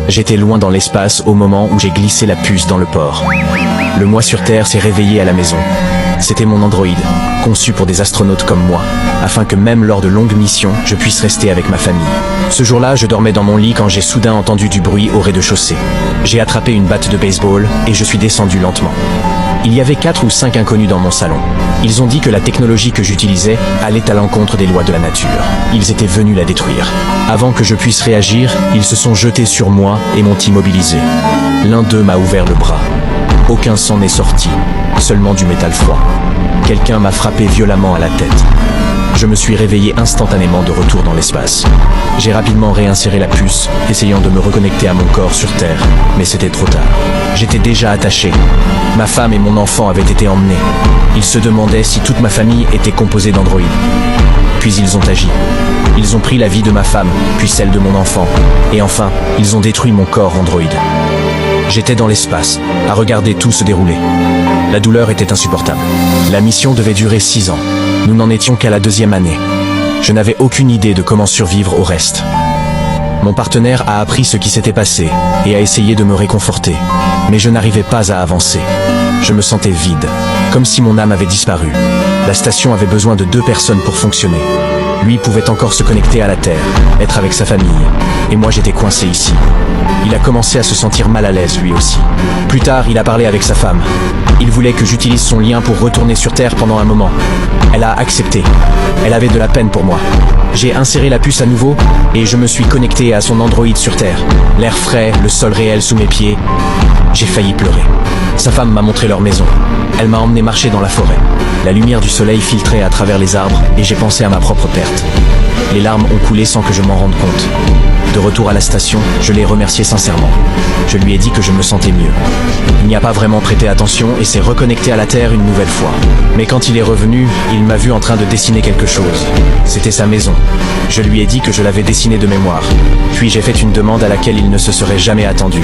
J'étais loin dans l'espace au moment où j'ai glissé la puce dans le port. Le moi sur Terre s'est réveillé à la maison. C'était mon androïde, conçu pour des astronautes comme moi, afin que même lors de longues missions, je puisse rester avec ma famille. Ce jour-là, je dormais dans mon lit quand j'ai soudain entendu du bruit au rez-de-chaussée. J'ai attrapé une batte de baseball et je suis descendu lentement. Il y avait 4 ou 5 inconnus dans mon salon. Ils ont dit que la technologie que j'utilisais allait à l'encontre des lois de la nature. Ils étaient venus la détruire. Avant que je puisse réagir, ils se sont jetés sur moi et m'ont immobilisé. L'un d'eux m'a ouvert le bras. Aucun sang n'est sorti, seulement du métal froid. Quelqu'un m'a frappé violemment à la tête. Je me suis réveillé instantanément de retour dans l'espace. J'ai rapidement réinséré la puce, essayant de me reconnecter à mon corps sur Terre, mais c'était trop tard. J'étais déjà attaché. Ma femme et mon enfant avaient été emmenés. Ils se demandaient si toute ma famille était composée d'androïdes. Puis ils ont agi. Ils ont pris la vie de ma femme, puis celle de mon enfant. Et enfin, ils ont détruit mon corps androïde. J'étais dans l'espace, à regarder tout se dérouler. La douleur était insupportable. La mission devait durer 6 ans. Nous n'en étions qu'à la 2e année. Je n'avais aucune idée de comment survivre au reste. Mon partenaire a appris ce qui s'était passé et a essayé de me réconforter. Mais je n'arrivais pas à avancer. Je me sentais vide, comme si mon âme avait disparu. La station avait besoin de 2 personnes pour fonctionner. Lui pouvait encore se connecter à la Terre, être avec sa famille. Et moi j'étais coincé ici. Il a commencé à se sentir mal à l'aise lui aussi. Plus tard, il a parlé avec sa femme. Il voulait que j'utilise son lien pour retourner sur Terre pendant un moment. Elle a accepté. Elle avait de la peine pour moi. J'ai inséré la puce à nouveau et je me suis connecté à son androïde sur Terre. L'air frais, le sol réel sous mes pieds. J'ai failli pleurer. Sa femme m'a montré leur maison. Elle m'a emmené marcher dans la forêt. La lumière du soleil filtrait à travers les arbres et j'ai pensé à ma propre perte. Les larmes ont coulé sans que je m'en rende compte. De retour à la station, je l'ai remercié sincèrement. Je lui ai dit que je me sentais mieux. Il n'y a pas vraiment prêté attention et s'est reconnecté à la Terre une nouvelle fois. Mais quand il est revenu, il m'a vu en train de dessiner quelque chose. C'était sa maison. Je lui ai dit que je l'avais dessinée de mémoire. Puis j'ai fait une demande à laquelle il ne se serait jamais attendu.